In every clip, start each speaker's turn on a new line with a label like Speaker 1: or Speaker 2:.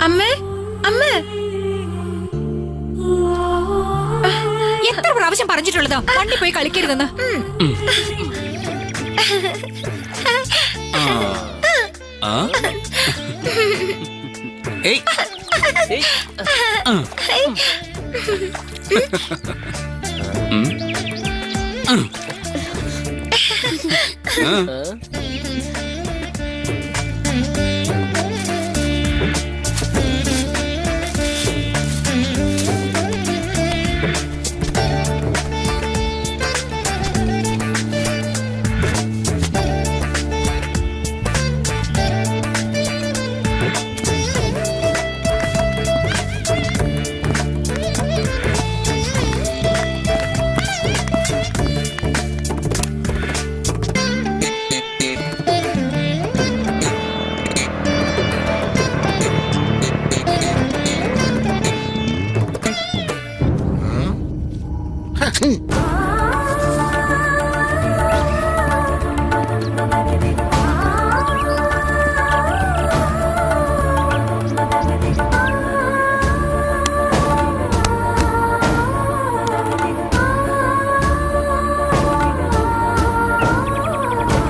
Speaker 1: അമ്മേ അമ്മേ
Speaker 2: എത്ര പ്രാവശ്യം പറഞ്ഞിട്ടുള്ളതാ വണ്ടി പോയി കളിക്കരുതെന്ന്.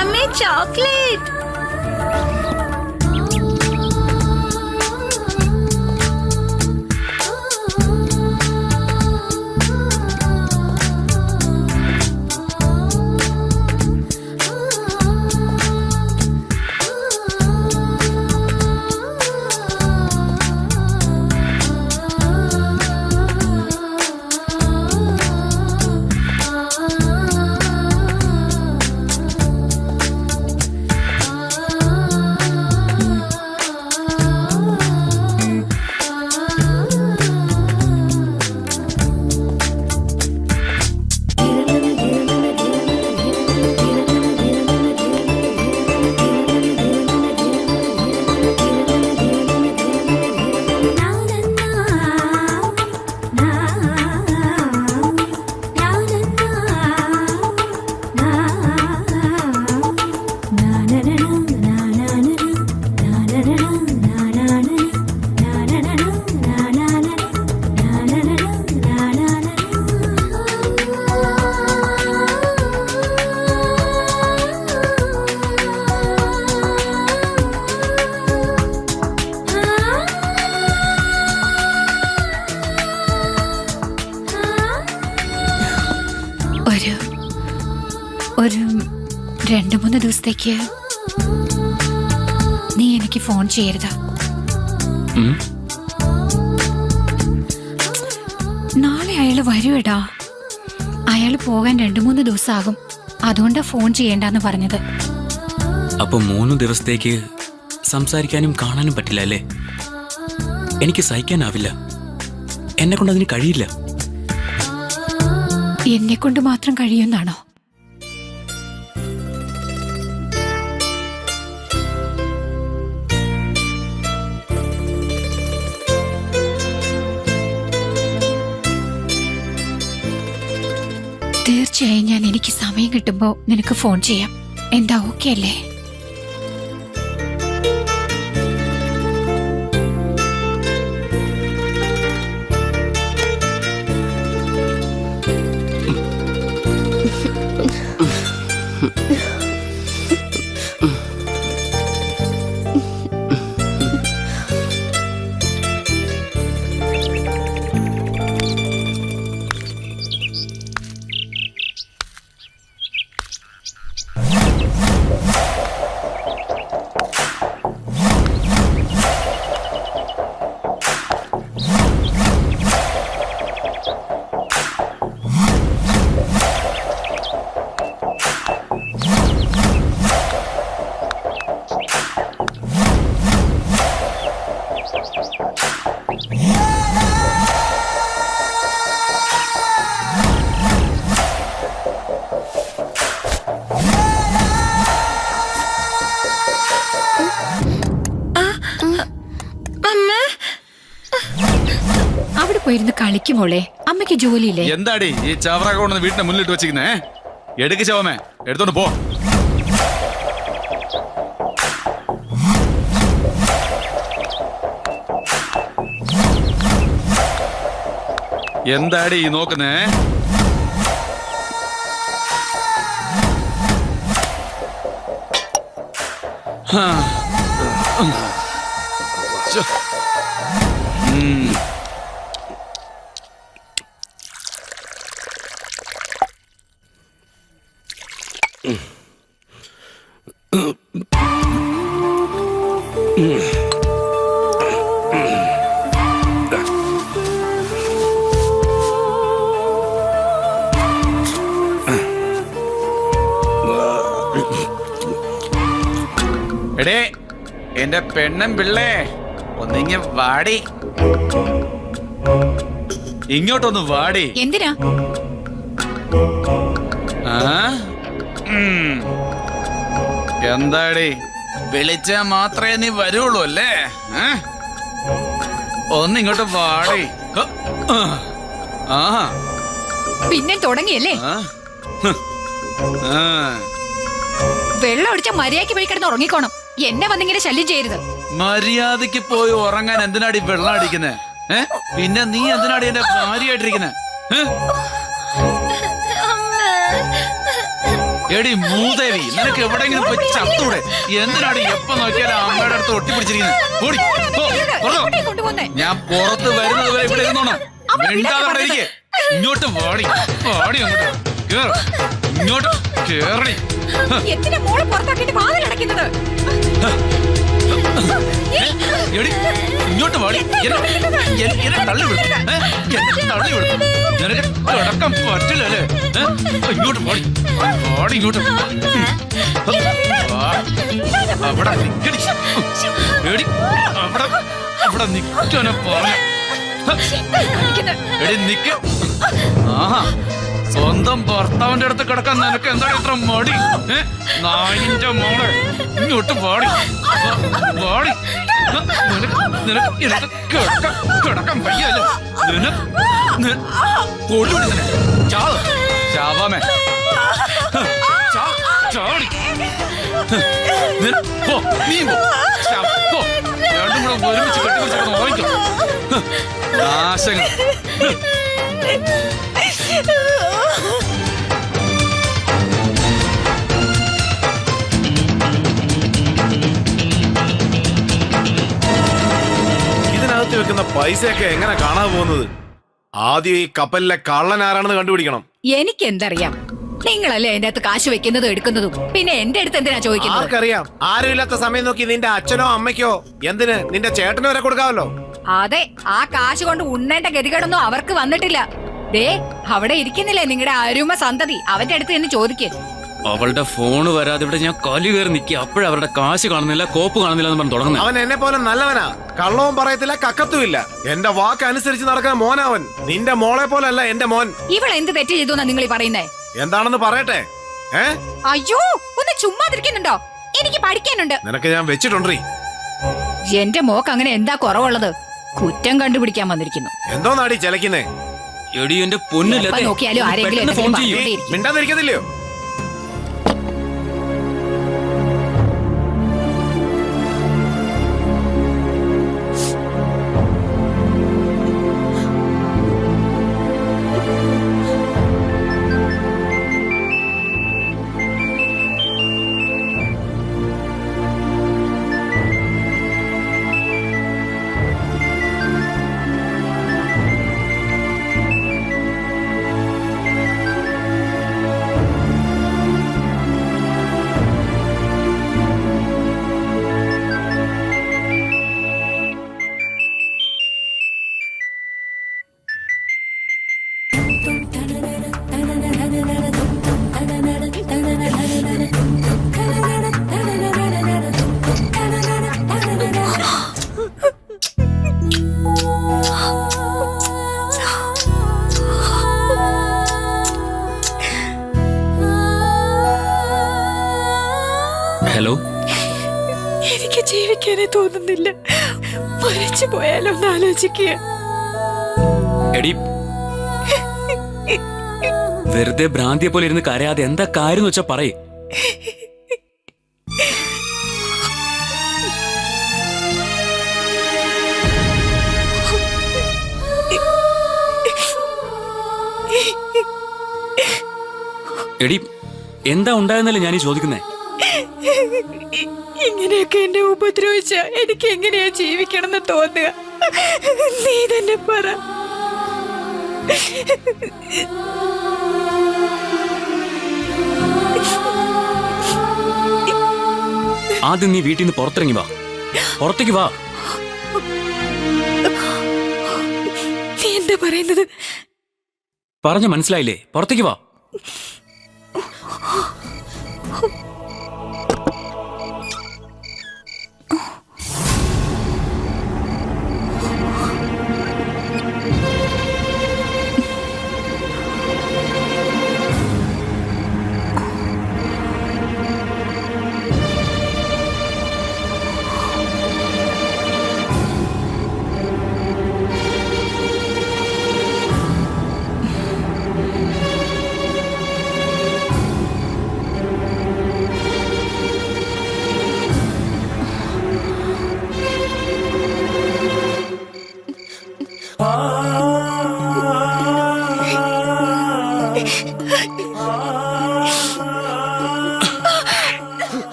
Speaker 1: അമ്മേ ചോക്ലേറ്റ്.
Speaker 2: ഒരു 2-3 ദിവസത്തേക്ക് നീ എനിക്ക് ഫോൺ ചെയ്യരുത്. നാളെ അയാള് വരുവെടാ. അയാള് പോകാൻ 2-3 ദിവസമാകും. അതുകൊണ്ടാ ഫോൺ ചെയ്യണ്ടെന്ന് പറഞ്ഞത്.
Speaker 3: അപ്പൊ 3 ദിവസത്തേക്ക് സംസാരിക്കാനും കാണാനും പറ്റില്ല അല്ലേ? എനിക്ക് സഹിക്കാനാവില്ല. എന്നെ കൊണ്ട് അതിന് കഴിയില്ല.
Speaker 2: എന്നെ കൊണ്ട് മാത്രം കഴിയുന്നാണോ? തീർച്ചയായും ഞാൻ എനിക്ക് സമയം കിട്ടുമ്പോ നിനക്ക് ഫോൺ ചെയ്യാം. എന്താ ഓക്കെ അല്ലേ? അവിടെ പോയിരുന്ന് കളിക്കുമോളെ, അമ്മയ്ക്ക് ജോലിയില്ലേ?
Speaker 4: എന്താടി ഈ ചവറ കൊണ്ടുവന്ന് വീട്ടിന്റെ മുന്നിലിട്ട് വെച്ചിരിക്കുന്നേ? എടുക്ക് ശവമേ, എടുത്തോണ്ട് പോ. എന്താടി ഈ നോക്കുന്നേ? എടേ എന്റെ പെണ്ണൻ പിള്ളേ, ഒന്നിങ്ങ വാടി, ഇങ്ങോട്ടൊന്ന് വാടി.
Speaker 2: എന്തിനാ?
Speaker 4: എന്താടി, വിളിച്ചാ മാത്രമേ നീ വരുള്ളൂ അല്ലേ? ഒന്നിങ്ങോട്ട് വാടി. ആ
Speaker 2: പിന്നെ തുടങ്ങിയല്ലേ? വെള്ളം ഒഴിച്ച മര്യാദയ്ക്ക് പോയി കിടന്ന് ഉറങ്ങിക്കോണം. എന്നെ വന്നിങ്ങനെ ശല്യം ചെയ്യരുത്.
Speaker 4: മര്യാദക്ക് പോയി ഉറങ്ങാൻ എന്തിനാടി വെള്ളം അടിക്കുന്നേ? പിന്നെ നീ എന്തിനാടി എന്റെ ഭാര്യയായിട്ടിരിക്കുന്നേ? എടി മൂദേവി, നിനക്ക് എവിടെയെങ്കിലും പോയി ചത്തൂടെ? എന്തിനാടി എപ്പോ നോക്കിയാലും അമ്മയുടെ അടുത്ത് ഒട്ടിപ്പിടിച്ചിരിക്കുന്നത്? ഞാൻ പുറത്ത് വരുന്നത് വരെ ഇവിടെ ഇരുന്നോണം. മിണ്ടാതെ ഇരിക്കെ. ഇങ്ങോട്ട് വാടി, വാടി അങ്ങോട്ട് കേറ്, ഇങ്ങോട്ട് കേറടി.
Speaker 2: എന്തിനാ മോളെ പുറത്താക്കിയിട്ട് വാതിലടയ്ക്കുന്നത്?
Speaker 4: എടി ഇങ്ങോട്ട് വാടി. എന്നെ തള്ളി വിടും, എന്നെ തള്ളി വിടും. നിനക്ക് കിടക്കാൻ പറ്റില്ലല്ലേ? ഇങ്ങോട്ട് വാടി, വാടി ഇങ്ങോട്ട്. അവിടെ നിക്കടി, എടി അവിടെ അവിടെ നിക്കാനെ പറഞ്ഞ. എടി നിക്ക്. ആഹാ, സ്വന്തം ഭർത്താവിന്റെ അടുത്ത് കിടക്കാൻ നിനക്ക് എന്താണ് ഇത്ര മടി? നായിന്റെ മോളെ, ഇങ്ങോട്ട് വാടി, വാടി. നിനക്ക് കിടക്കാൻ വയ്യല്ലോ. കൊള്ളുവിടുന്നേ ചാവാമേ. ചാടി പോ, നീ പോ. രണ്ടും കൂടെ ഒരുമിച്ച് കെട്ടിപ്പിടിച്ച് വാങ്ങിക്കോ. നാശങ്ങൾ.
Speaker 5: ഇതിനകത്ത് വെക്കുന്ന പൈസയൊക്കെ എങ്ങനെ കാണാതെ പോകുന്നത്? ആദ്യം ഈ കപ്പലിലെ കള്ളൻ ആരാണെന്ന് കണ്ടുപിടിക്കണം.
Speaker 2: എനിക്ക് എന്തറിയാം? നിങ്ങളല്ലേ എന്റെ അടുത്ത് കാശ് വെക്കുന്നതും എടുക്കുന്നതും. പിന്നെ എന്റെ അടുത്ത് എന്തിനാ ചോദിക്കുന്നത്?
Speaker 5: ആർക്കറിയാം? ആരുമില്ലാത്ത സമയം നോക്കി നിന്റെ അച്ഛനോ അമ്മയ്ക്കോ, എന്തിന് നിന്റെ ചേട്ടനോ വരെ കൊടുക്കാമല്ലോ.
Speaker 2: അതെ, ആ കാശ് കൊണ്ട് ഉണ്ണേണ്ട ഗതികേടൊന്നും അവർക്ക് വന്നിട്ടില്ല. ദേ അവിടെ ഇരിക്കുന്നില്ലേ നിങ്ങളുടെ അരുമ സന്തതി, അവന്റെ അടുത്ത് എന്ന് ചോദിക്ക്.
Speaker 3: അവളുടെ ഫോണ് വരാതെ ഇവിടെ ഞാൻ കലി കയറി നിൽക്കുക. അപ്പോഴവരുടെ കാശ് കാണുന്നില്ല, കോപ്പ് കാണുന്നില്ല എന്ന് പറഞ്ഞ് തുടങ്ങുന്നത്.
Speaker 5: അവൻ എന്നെ പോലെ നല്ലവനാ, കള്ളവും പറയത്തില്ല, കക്കത്തുമില്ല. എന്റെ വാക്ക് അനുസരിച്ച് നടക്കുന്ന മോനവൻ. നിന്റെ മോളെ പോലല്ല എന്റെ മോൻ.
Speaker 2: ഇവൾ എന്ത് തെറ്റ് ചെയ്തു എന്നാ നിങ്ങൾ ഈ പറയുന്നേ?
Speaker 5: എന്താണെന്ന് പറയട്ടെ?
Speaker 2: അയ്യോ, ഒന്ന് ചുമ്മാതിരിക്കുന്നുണ്ടോ? എനിക്ക് പഠിക്കാനുണ്ട്.
Speaker 5: നിനക്ക് ഞാൻ വെച്ചിട്ടുണ്ടീ.
Speaker 2: എന്റെ മോക്ക് അങ്ങനെ എന്താ കുറവുള്ളത്? കുറ്റം കണ്ടുപിടിക്കാൻ വന്നിരിക്കുന്നു.
Speaker 5: എന്തോ നാടി ചെലക്കുന്നേ?
Speaker 3: എടി എന്റെ പൊന്നില്ല,
Speaker 2: നോക്കിയാലും ആരെങ്കിലും
Speaker 3: ഫോൺ ചെയ്യൂ.
Speaker 5: മിണ്ടാതിരിക്കത്തില്ലയോ?
Speaker 3: ഹലോ,
Speaker 2: എനിക്ക് ജീവിക്കാനേ തോന്നുന്നില്ല. മരിച്ചു പോയാലോ എന്ന് ആലോചിക്കുക.
Speaker 3: എടി വെറുതെ ഭ്രാന്തിയെ പോലെ ഇരുന്ന് കരയാതെ എന്താ കാര്യം വെച്ചാ പറയേ. എടി എന്താ ഉണ്ടായെന്നല്ലേ ഞാനീ ചോദിക്കുന്നേ?
Speaker 1: ഇങ്ങനെയൊക്കെ എന്നെ ഉപദ്രവിച്ച എനിക്ക് എങ്ങനെയാ ജീവിക്കണം എന്ന് തോന്നുക? നീ തന്നെ പറ.
Speaker 3: ആദ്യം നീ വീട്ടിൽ നിന്ന് പുറത്തിറങ്ങി വാ. പുറത്തേക്ക് വാ.
Speaker 1: നീ എന്താ പറയുന്നത്?
Speaker 3: പറഞ്ഞു മനസ്സിലായില്ലേ? പുറത്തേക്ക് വാ.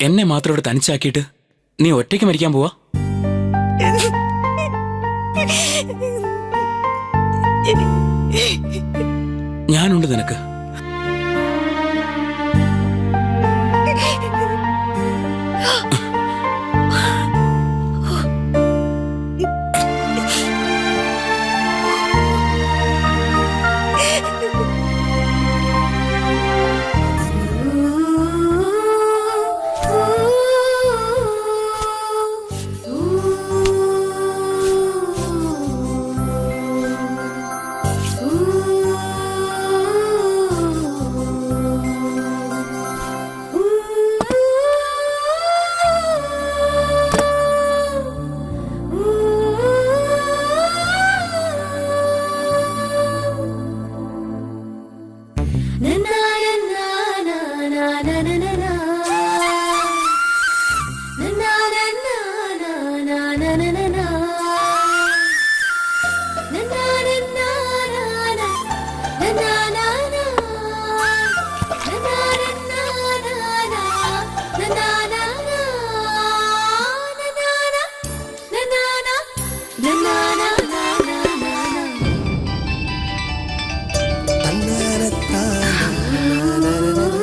Speaker 3: എന്നെ മാത്രം ഇവിടെ തനിച്ചാക്കിയിട്ട് നീ ഒറ്റയ്ക്ക് മരിക്കാൻ പോവാ? ഞാനുണ്ട് നിനക്ക്.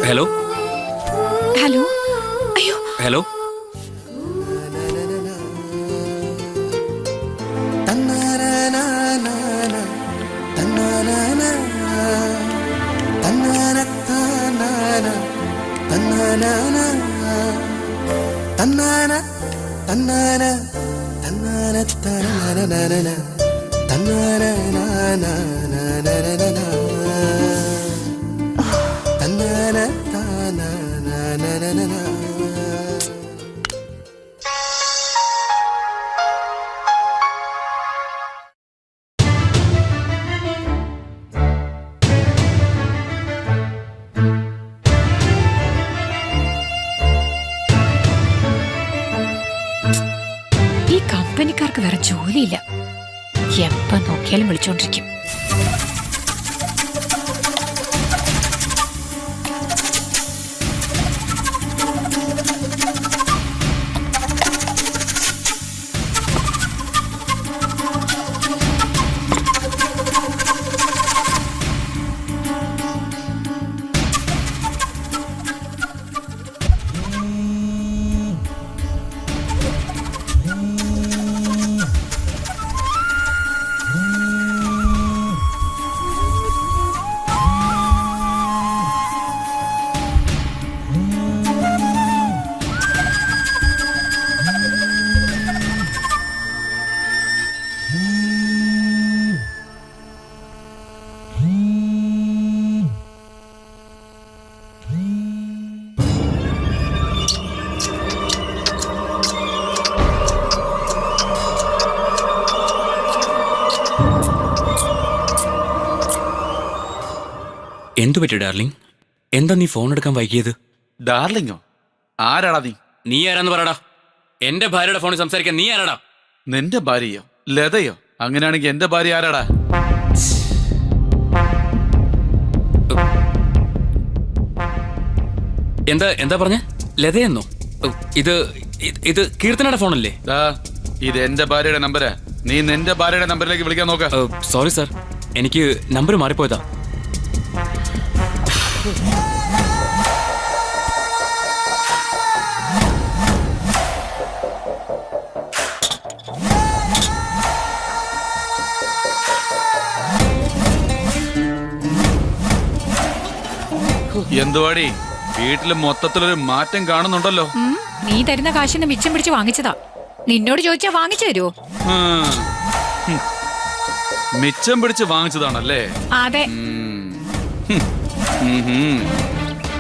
Speaker 3: Hello
Speaker 1: hello. അയ്യോ,
Speaker 3: ഹലോ.
Speaker 1: ഈ കമ്പനിക്കാർക്ക് വേറെ ജോലിയില്ല. എപ്പ നോക്കിയാലും വിളിച്ചോണ്ടിരിക്കും. എന്തു പറ്റി ഡാർലിംഗ്? എന്താ നീ ഫോൺ എടുക്കാൻ വൈകിയത്?
Speaker 4: ഡാർലിങ്ങോ? ആരാടാ നീ?
Speaker 3: നീ ആരാന്ന് പറയടാ. എന്റെ ഭാര്യയുടെ ഫോണിൽ സംസാരിക്കാൻ നീ ആരാടാ?
Speaker 4: നിന്റെ ഭാര്യയോ? ലതയോ? അങ്ങനെയാണെങ്കിൽ എന്റെ ഭാര്യ ആരാടാ?
Speaker 3: എന്താ എന്താ പറഞ്ഞ ലതയെന്നോ? ഇത് ഇത് കീർത്തനയുടെ ഫോണല്ലേ?
Speaker 4: ദാ, ഇത് എന്റെ ഭാര്യയുടെ നമ്പരാ. നീ നിന്റെ ഭാര്യയുടെ നമ്പറിലേക്ക് വിളിക്കാൻ നോക്ക.
Speaker 3: സോറി സാർ, എനിക്ക് നമ്പർ മാറിപ്പോയതാ.
Speaker 4: എന്തുവാടി, വീട്ടില് മൊത്തത്തിലൊരു മാറ്റം കാണുന്നുണ്ടല്ലോ.
Speaker 2: നീ തരുന്ന കാശിന് മിച്ചം പിടിച്ച് വാങ്ങിച്ചതാ. നിന്നോട് ചോദിച്ചാ വാങ്ങിച്ചു തരുമോ?
Speaker 4: മിച്ചം പിടിച്ച് വാങ്ങിച്ചതാണല്ലേ?
Speaker 2: അതെ.
Speaker 4: ഉം.